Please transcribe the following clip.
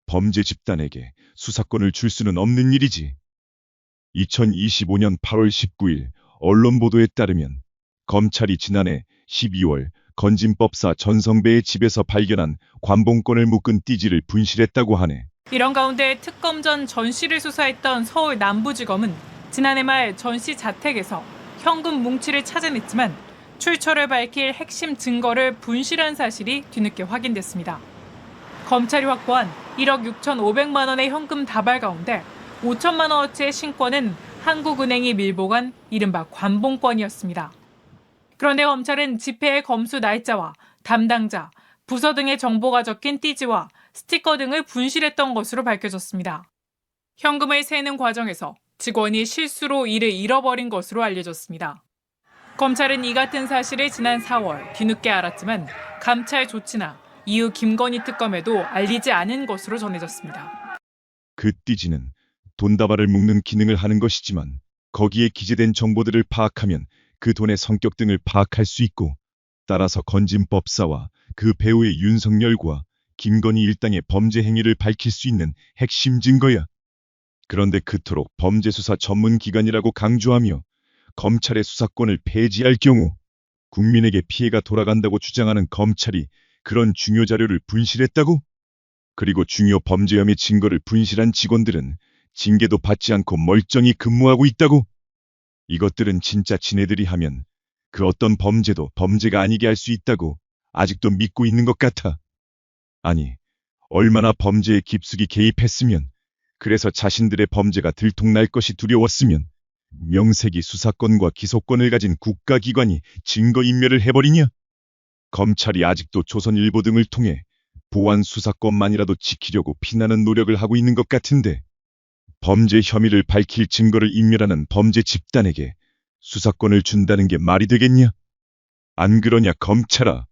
범죄 집단에게 수사권을 줄 수는 없는 일이지. 2025년 8월 19일 언론 보도에 따르면 검찰이 지난해 12월 건진법사 전성배의 집에서 발견한 관봉권을 묶은 띠지를 분실했다고 하네. 이런 가운데 특검 전 전 씨를 수사했던 서울 남부지검은 지난해 말 전 씨 자택에서 현금 뭉치를 찾아냈지만 출처를 밝힐 핵심 증거를 분실한 사실이 뒤늦게 확인됐습니다. 검찰이 확보한 1억 6,500만 원의 현금 다발 가운데 5천만 원어치의 신권은 한국은행이 밀봉한 이른바 관봉권이었습니다. 그런데 검찰은 집회의 검수 날짜와 담당자, 부서 등의 정보가 적힌 띠지와 스티커 등을 분실했던 것으로 밝혀졌습니다. 현금을 세는 과정에서 직원이 실수로 이를 잃어버린 것으로 알려졌습니다. 검찰은 이 같은 사실을 지난 4월 뒤늦게 알았지만 감찰 조치나 이후 김건희 특검에도 알리지 않은 것으로 전해졌습니다. 그 띠지는 돈다발을 묶는 기능을 하는 것이지만 거기에 기재된 정보들을 파악하면 그 돈의 성격 등을 파악할 수 있고, 따라서 건진법사와 그 배우의 윤석열과 김건희 일당의 범죄 행위를 밝힐 수 있는 핵심 증거야. 그런데 그토록 범죄수사 전문기관이라고 강조하며 검찰의 수사권을 폐지할 경우 국민에게 피해가 돌아간다고 주장하는 검찰이 그런 중요 자료를 분실했다고? 그리고 중요 범죄 혐의 증거를 분실한 직원들은 징계도 받지 않고 멀쩡히 근무하고 있다고? 이것들은 진짜 지네들이 하면 그 어떤 범죄도 범죄가 아니게 할 수 있다고 아직도 믿고 있는 것 같아. 아니, 얼마나 범죄에 깊숙이 개입했으면, 그래서 자신들의 범죄가 들통날 것이 두려웠으면 명색이 수사권과 기소권을 가진 국가기관이 증거인멸을 해버리냐? 검찰이 아직도 조선일보 등을 통해 보안 수사권만이라도 지키려고 피나는 노력을 하고 있는 것 같은데, 범죄 혐의를 밝힐 증거를 인멸하는 범죄 집단에게 수사권을 준다는 게 말이 되겠냐? 안 그러냐 검찰아?